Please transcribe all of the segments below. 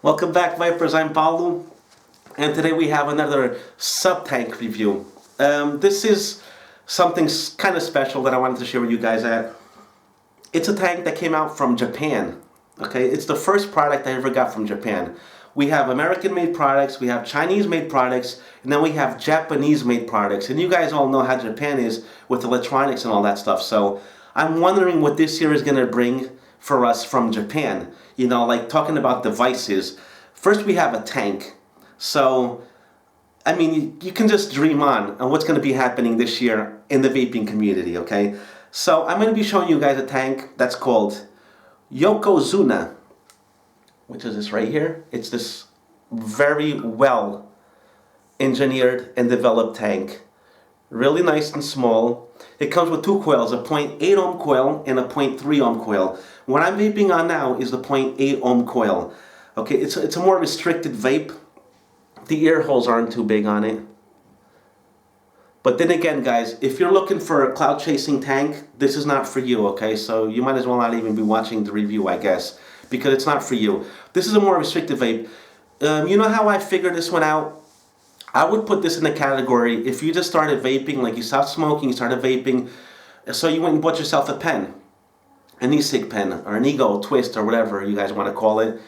Welcome back, Vipers. I'm Paulo, and today we have another SubTank review. This is something kind of special that I wanted to share with you guys. It's a tank that came out from Japan. Okay, it's the first product I ever got from Japan. We have American-made products, we have Chinese-made products, and then we have Japanese-made products. And you guys all know how Japan is with electronics and all that stuff. So I'm wondering what this year is going to bring for us from Japan. You know, like talking about devices. First we have a tank. So, I mean, you can just dream on what's going to be happening this year in the vaping community, okay? So I'm going to be showing you guys a tank that's called Yokozuna, which is this right here. It's this very well engineered and developed tank. Really nice and small. It comes with two coils, a 0.8 ohm coil and a 0.3 ohm coil. What I'm vaping on now is the 0.8 ohm coil. Okay, it's a more restricted vape. The ear holes aren't too big on it. But then again, guys, if you're looking for a cloud chasing tank, this is not for you, okay? So you might as well not even be watching the review, I guess, because it's not for you. This is a more restricted vape. You know how I figured this one out? I would put this in the category, if you just started vaping, like you stopped smoking, you started vaping, so you went and bought yourself a pen, an e-cig pen, or an ego twist, or whatever you guys want to call it,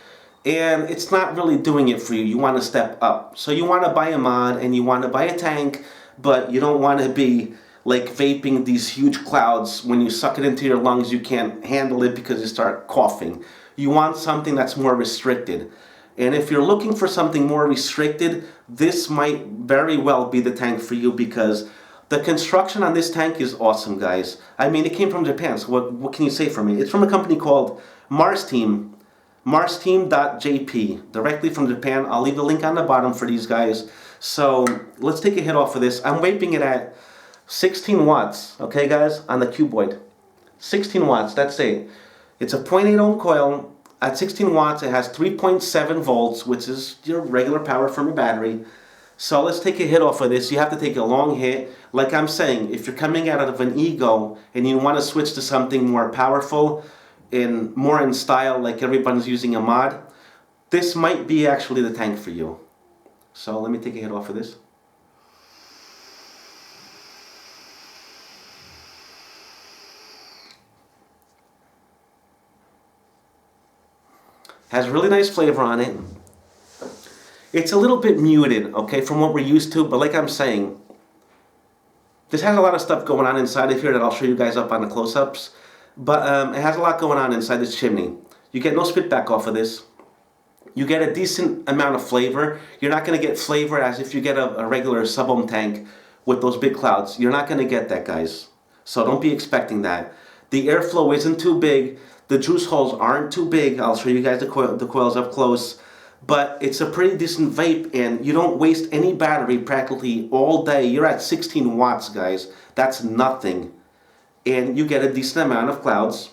and it's not really doing it for you. You want to step up. So you want to buy a mod, and you want to buy a tank, but you don't want to be like vaping these huge clouds. When you suck it into your lungs, you can't handle it because you start coughing. You want something that's more restricted. And if you're looking for something more restricted, this might very well be the tank for you, because the construction on this tank is awesome, guys. I mean, it came from Japan, so what can you say for me? It's from a company called MarsTeam, marsteam.jp, directly from Japan. I'll leave the link on the bottom for these guys. So let's take a hit off of this. I'm vaping it at 16 watts, okay, guys, on the cuboid. 16 watts, that's it. It's a 0.8 ohm coil. At 16 watts, it has 3.7 volts, which is your regular power from your battery. So let's take a hit off of this. You have to take a long hit. Like I'm saying, if you're coming out of an ego and you want to switch to something more powerful and more in style, like everybody's using a mod, this might be actually the tank for you. So let me take a hit off of this. Has really nice flavor on it. It's a little bit muted, okay, from what we're used to, but like I'm saying, this has a lot of stuff going on inside of here that I'll show you guys up on the close-ups, but it has a lot going on inside this chimney. You get no spit back off of this. You get a decent amount of flavor. You're not going to get flavor as if you get a regular sub-ohm tank with those big clouds. You're not going to get that, guys. So don't be expecting that. The airflow isn't too big. The juice holes aren't too big. I'll show you guys the coils up close. But it's a pretty decent vape, and you don't waste any battery practically all day. You're at 16 watts, guys. That's nothing. And you get a decent amount of clouds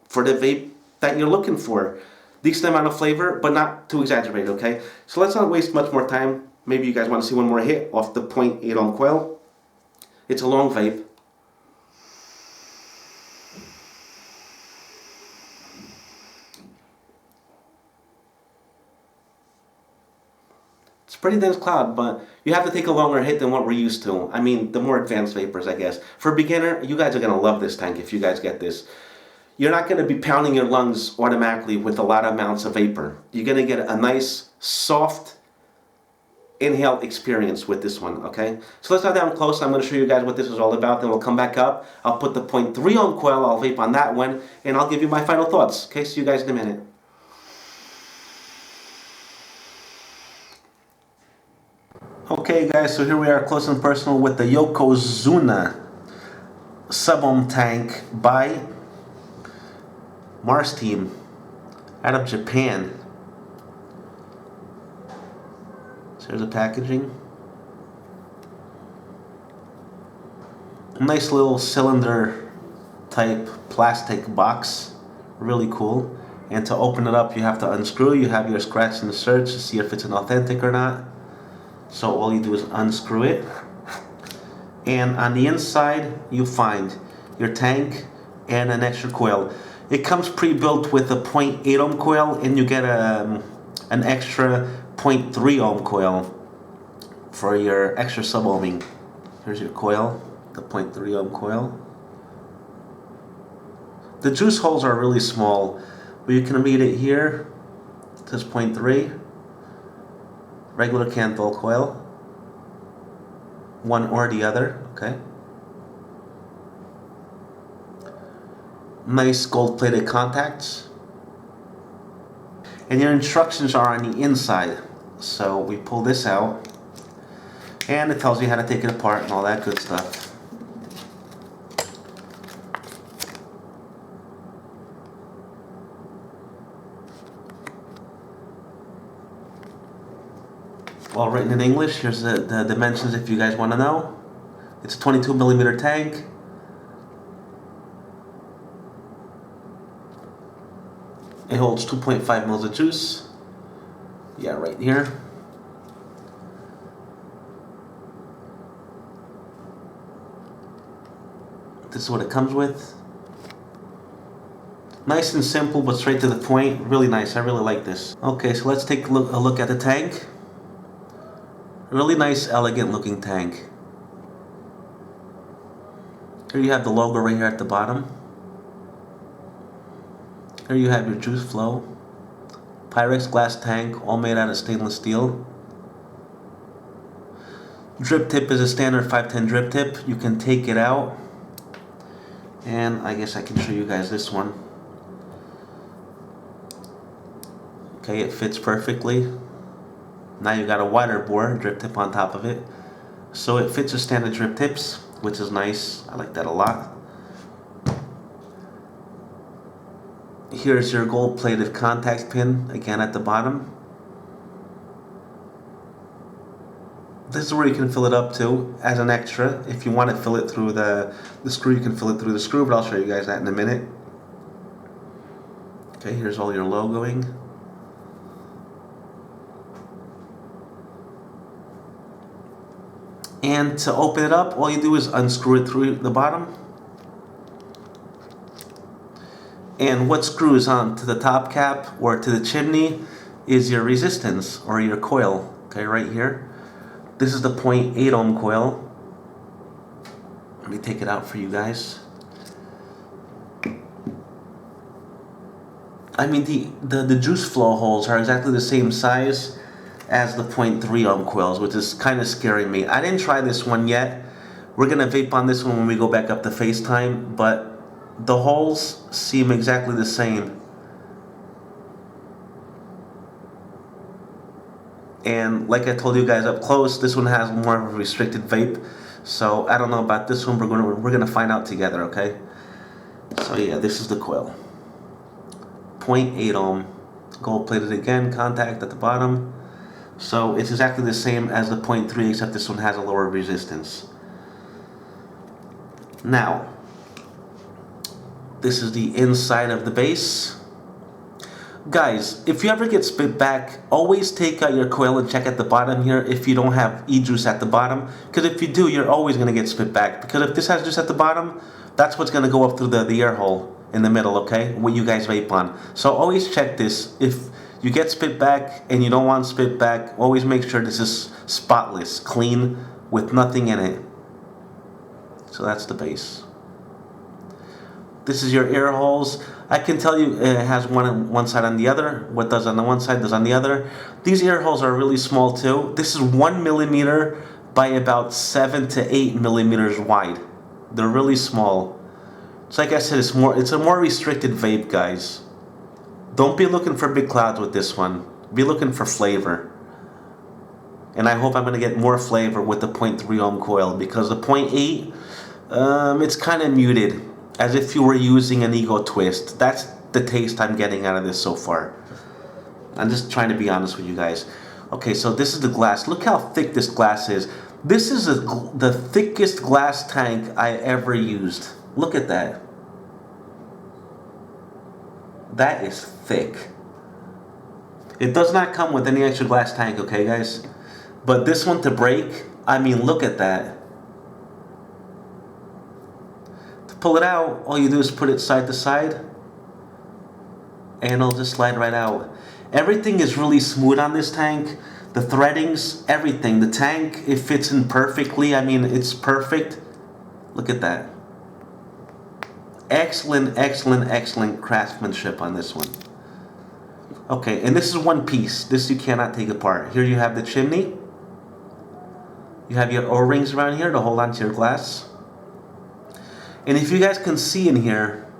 for the vape that you're looking for. Decent amount of flavor, but not too exaggerated, okay? So let's not waste much more time. Maybe you guys want to see one more hit off the 0.8 ohm coil. It's a long vape. It's a pretty dense cloud, but you have to take a longer hit than what we're used to. I mean, the more advanced vapors, I guess. For a beginner, you guys are going to love this tank if you guys get this. You're not going to be pounding your lungs automatically with a lot of amounts of vapor. You're going to get a nice, soft inhale experience with this one, okay? So let's dive down close. I'm going to show you guys what this is all about. Then we'll come back up. I'll put the 0.3 ohm coil, I'll vape on that one, and I'll give you my final thoughts. Okay, see you guys in a minute. Okay guys, so here we are close and personal with the Yokozuna sub-ohm tank by MarsTeam out of Japan. So here's the packaging. A nice little cylinder type plastic box, really cool. And to open it up, you have to unscrew. You have your scratch and search to see if it's an authentic or not. So all you do is unscrew it, and on the inside you find your tank and an extra coil. It comes pre-built with a 0.8 ohm coil, and you get a an extra 0.3 ohm coil for your extra sub-ohming. Here's your coil, the 0.3 ohm coil. The juice holes are really small, but you can read it here. It says 0.3. Regular Canthol coil. One or the other, okay. Nice gold-plated contacts. And your instructions are on the inside. So we pull this out, and it tells you how to take it apart and all that good stuff. All written in English. Here's the dimensions if you guys want to know. It's a 22mm tank. It holds 2.5 mils of juice. Yeah, right here. This is what it comes with. Nice and simple, but straight to the point. Really nice. I really like this. Okay, so let's take a look at the tank. Really nice, elegant looking tank. Here you have the logo right here at the bottom. Here you have your juice flow. Pyrex glass tank, all made out of stainless steel. Drip tip is a standard 510 drip tip. You can take it out. And I guess I can show you guys this one. Okay, it fits perfectly. Now you got a wider bore drip tip on top of it. So it fits the standard drip tips, which is nice. I like that a lot. Here's your gold-plated contact pin, again at the bottom. This is where you can fill it up to as an extra. If you want to fill it through the screw, you can fill it through the screw, but I'll show you guys that in a minute. Okay, here's all your logoing. And to open it up, all you do is unscrew it through the bottom. And what screws onto the top cap or to the chimney is your resistance or your coil. Okay, right here. This is the 0.8 ohm coil. Let me take it out for you guys. I mean, the juice flow holes are exactly the same size as the 0.3 ohm coils, which is kind of scaring me. I didn't try this one yet. We're gonna vape on this one when we go back up to FaceTime, but the holes seem exactly the same. And like I told you guys up close, this one has more of a restricted vape. So I don't know about this one. We're gonna find out together, okay? So yeah, this is the coil. 0.8 ohm, gold plated again, contact at the bottom. So it's exactly the same as the 0.3, except this one has a lower resistance. Now, this is the inside of the base. Guys, if you ever get spit back, always take out your coil and check at the bottom here if you don't have e-juice at the bottom. Because if you do, you're always going to get spit back. Because if this has juice at the bottom, that's what's going to go up through the air hole in the middle, okay? What you guys vape on. So always check this. If you get spit back and you don't want spit back, always make sure this is spotless, clean, with nothing in it. So that's the base. This is your air holes. I can tell you it has one on one side on the other. What does on the one side does on the other. These air holes are really small too. This is 1 millimeter by about 7 to 8 millimeters wide. They're really small. So like I said, it's a more restricted vape, guys. Don't be looking for big clouds with this one. Be looking for flavor. And I hope I'm going to get more flavor with the 0.3 ohm coil, because the 0.8, it's kind of muted, as if you were using an ego twist. That's the taste I'm getting out of this so far. I'm just trying to be honest with you guys. Okay, so this is the glass. Look how thick this glass is. This is the thickest glass tank I ever used. Look at that. That is thick. It does not come with any extra glass tank, okay guys? But this one to break, I mean, look at that. To pull it out, all you do is put it side to side. and it'll just slide right out. Everything is really smooth on this tank. The threadings, everything. The tank, it fits in perfectly. I mean, it's perfect. Look at that. Excellent, excellent, excellent craftsmanship on this one. Okay, and this is one piece. This you cannot take apart. Here you have the chimney. You have your O-rings around here to hold onto your glass. And if you guys can see in here,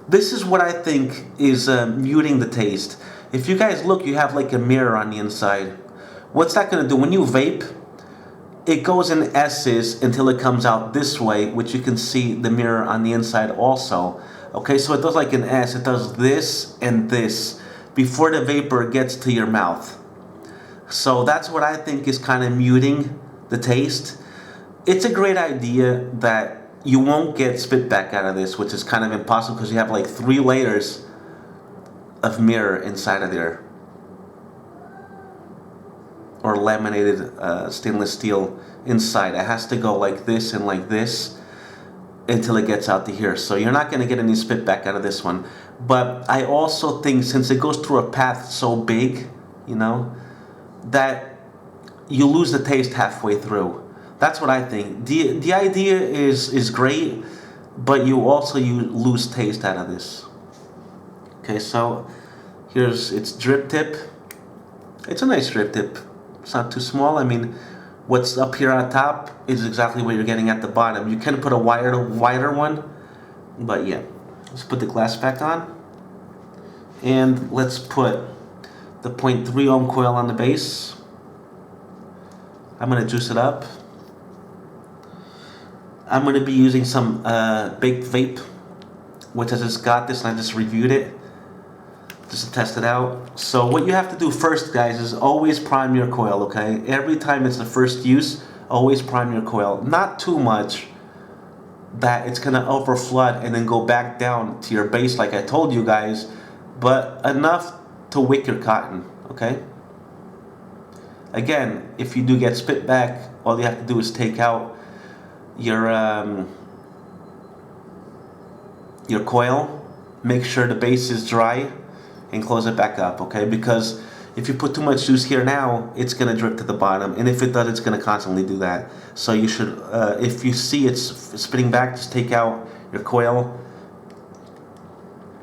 this is what I think is muting the taste. If you guys look, you have like a mirror on the inside. What's that going to do? When you vape, it goes in S's until it comes out this way, which you can see the mirror on the inside also. Okay, so it does like an S. It does this and this before the vapor gets to your mouth. So that's what I think is kind of muting the taste. It's a great idea that you won't get spit back out of this, which is kind of impossible because you have like 3 layers of mirror inside of there, or laminated stainless steel inside. It has to go like this and like this until it gets out to here. So you're not going to get any spit back out of this one. But I also think since it goes through a path so big, you know, that you lose the taste halfway through. That's what I think. The idea is great, but you lose taste out of this. Okay, so here's its drip tip. It's a nice drip tip. It's not too small. I mean, what's up here on top is exactly what you're getting at the bottom. You can put a wider one, but yeah. Let's put the glass back on. And let's put the 0.3 ohm coil on the base. I'm going to juice it up. I'm going to be using some baked vape, which I just got this and I just reviewed it just to test it out. So what you have to do first, guys, is always prime your coil, okay? Every time it's the first use, always prime your coil. Not too much that it's going to overflood and then go back down to your base like I told you guys, but enough to wick your cotton, okay? Again, if you do get spit back, all you have to do is take out your coil, make sure the base is dry, and close it back up, okay? Because if you put too much juice here now, it's going to drip to the bottom, and if it does, it's going to constantly do that. So you should, if you see it's spitting back, just take out your coil,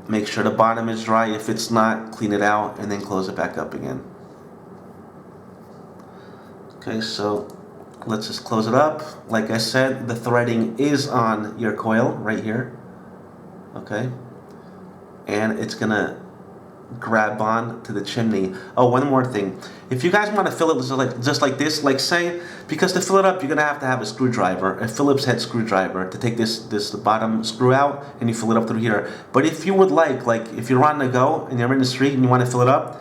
make sure the bottom is dry. If it's not, clean it out, and then close it back up again. Okay, so let's just close it up. Like I said, the threading is on your coil right here, okay? And it's going to grab on to the chimney. Oh, one more thing. If you guys want to fill it just like this, like say, because to fill it up, you're going to have a screwdriver, a Phillips head screwdriver to take the bottom screw out and you fill it up through here. But if you would like if you're on the go and you're in the street and you want to fill it up,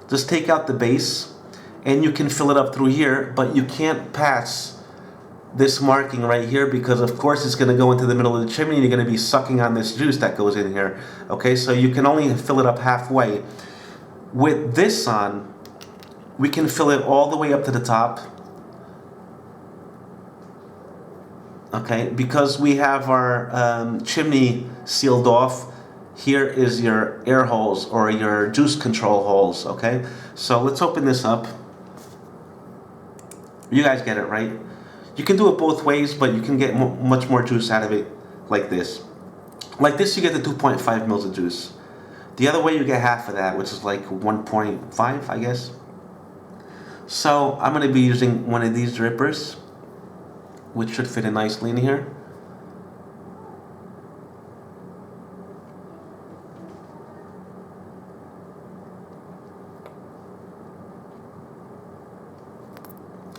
just take out the base and you can fill it up through here, but you can't pass this marking right here because of course it's going to go into the middle of the chimney and you're going to be sucking on this juice that goes in here. Okay, so you can only fill it up halfway. With this on, we can fill it all the way up to the top. Okay, because we have our chimney sealed off. Here is your air holes or your juice control holes. Okay, so let's open this up. You guys get it, right? You can do it both ways, but you can get much more juice out of it like this. Like this, you get the 2.5 mils of juice. The other way, you get half of that, which is like 1.5, I guess. So I'm going to be using one of these drippers, which should fit in nicely in here.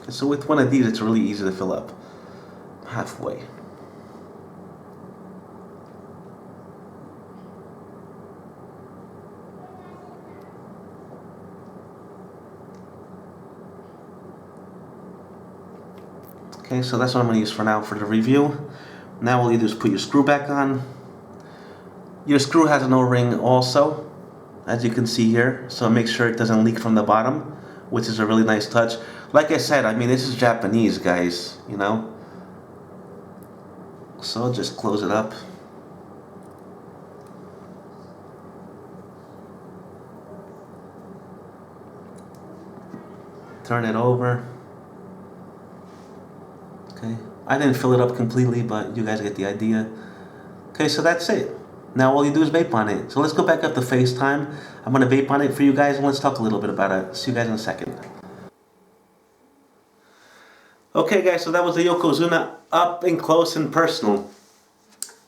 So with one of these, it's really easy to fill up halfway. Okay, so that's what I'm going to use for now for the review. Now all you do is put your screw back on. Your screw has an O-ring also, as you can see here, so make sure it doesn't leak from the bottom, which is a really nice touch. Like I said, I mean, this is Japanese, guys, you know? So I'll just close it up. turn it over. Okay, I didn't fill it up completely, but you guys get the idea. Okay, so that's it. Now all you do is vape on it. So let's go back up to FaceTime. I'm gonna vape on it for you guys and let's talk a little bit about it. See you guys in a second. Okay guys, so that was the Yokozuna up and close and personal.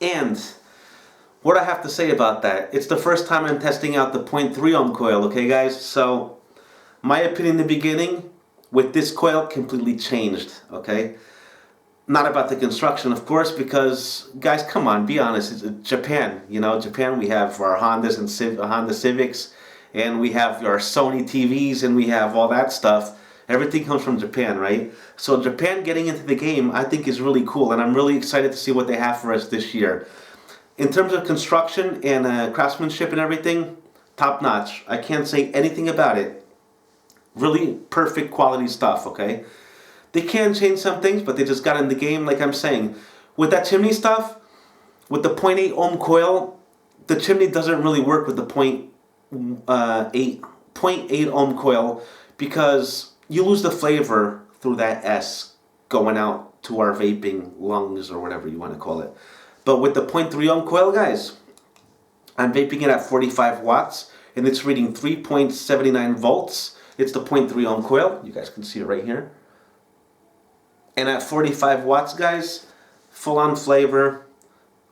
And what I have to say about that, it's the first time I'm testing out the 0.3 ohm coil, okay guys? So my opinion in the beginning with this coil completely changed, okay? Not about the construction, of course, because guys, come on, be honest. It's Japan, you know, Japan. We have our Hondas and Honda Civics, and we have our Sony TVs, and we have all that stuff. Everything comes from Japan, right? So Japan getting into the game, I think, is really cool, and I'm really excited to see what they have for us this year. In terms of construction and craftsmanship and everything, top notch. I can't say anything about it. Really perfect quality stuff, okay? They can change some things, but they just got in the game, like I'm saying. With that chimney stuff, with the 0.8 ohm coil, the chimney doesn't really work with the 0.8 ohm coil because you lose the flavor through that S going out to our vaping lungs or whatever you want to call it. But with the 0.3 ohm coil, guys, I'm vaping it at 45 watts and it's reading 3.79 volts. It's the 0.3 ohm coil. You guys can see it right here. And at 45 watts, guys, full on flavor,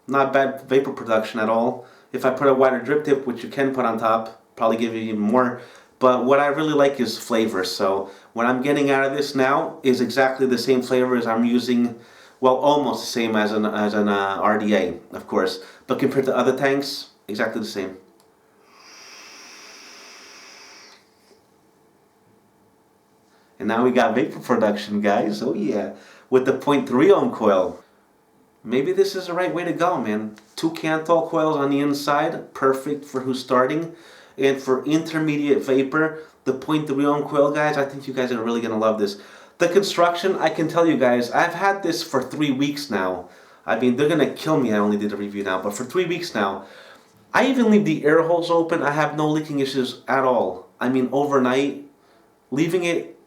not bad vapor production at all. If I put a wider drip tip, which you can put on top, probably give you even more. But what I really like is flavor. So what I'm getting out of this now is exactly the same flavor as I'm using, well, almost the same as an RDA, of course. But compared to other tanks, exactly the same. And now we got vapor production, guys. Oh yeah, with the 0.3 ohm coil. Maybe this is the right way to go, man. 2 Kanthal coils on the inside, perfect for who's starting. And for intermediate vapor, the 0.3 ohm coil, guys, I think you guys are really gonna love this. The construction, I can tell you guys, I've had this for 3 weeks now. I mean, they're gonna kill me. I only did a review now, but for 3 weeks now. I even leave the air holes open. I have no leaking issues at all. I mean, overnight, leaving it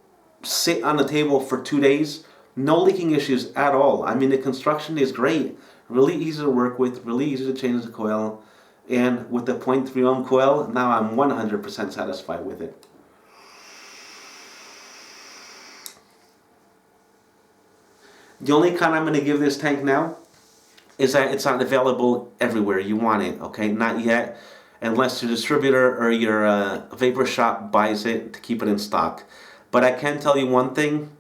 sit on the table for 2 days, no leaking issues at all. I mean, the construction is great, really easy to work with, really easy to change the coil, and with the 0.3 ohm coil, now I'm 100% satisfied with it. The only con I'm going to give this tank now is that it's not available everywhere you want it, okay? Not yet, unless your distributor or your vapor shop buys it to keep it in stock. But I can tell you one thing,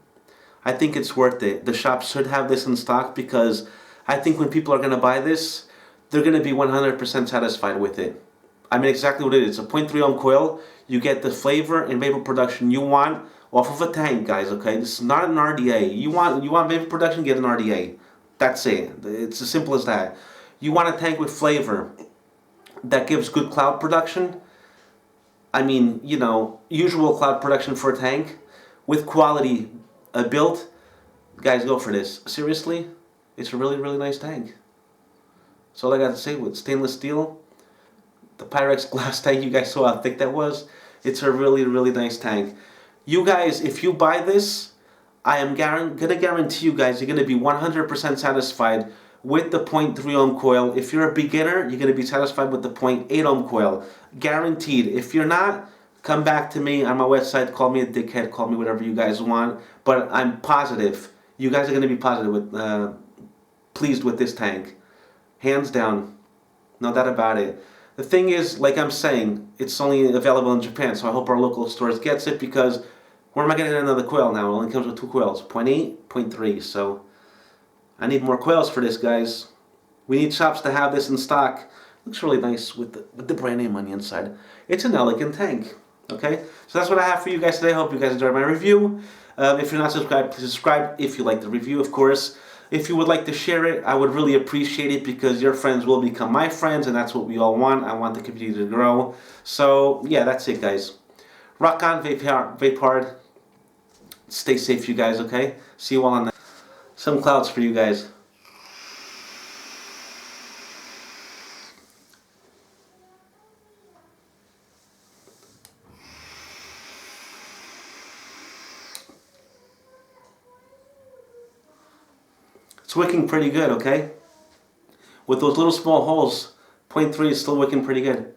I think it's worth it. The shop should have this in stock because I think when people are going to buy this, they're going to be 100% satisfied with it. I mean, exactly what it is. It's a 0.3 ohm coil. You get the flavor and vapor production you want off of a tank, guys, okay? This is not an RDA. You want vapor production, get an RDA. That's it. It's as simple as that. You want a tank with flavor that gives good cloud production. I mean, you know, usual cloud production for a tank with quality built. Guys, go for this. Seriously, it's a really, really nice tank. That's all I got to say. With stainless steel, the Pyrex glass tank, you guys saw how thick that was. It's a really, really nice tank. You guys, if you buy this, I am gonna guarantee you guys you're gonna be 100% satisfied with the 0.3 ohm coil. If you're a beginner, you're gonna be satisfied with the 0.8 ohm coil. Guaranteed. If you're not, come back to me on my website. Call me a dickhead. Call me whatever you guys want. But I'm positive. You guys are gonna be positive with, pleased with this tank. Hands down. No doubt about it. The thing is, like I'm saying, it's only available in Japan, so I hope our local stores gets it because where am I going to get another coil now? It only comes with 2 coils, 0.8, 0.3, so I need more coils for this, guys. We need shops to have this in stock. Looks really nice with the brand name on the inside. It's an elegant tank, okay? So that's what I have for you guys today. I hope you guys enjoyed my review. If you're not subscribed, please subscribe if you like the review, of course. If you would like to share it, I would really appreciate it because your friends will become my friends, and that's what we all want. I want the community to grow. So, yeah, that's it, guys. Rock on, vape hard. Stay safe, you guys, okay? See you all on some clouds for you guys. It's wicking pretty good, okay? With those little small holes, 0.3 is still wicking pretty good.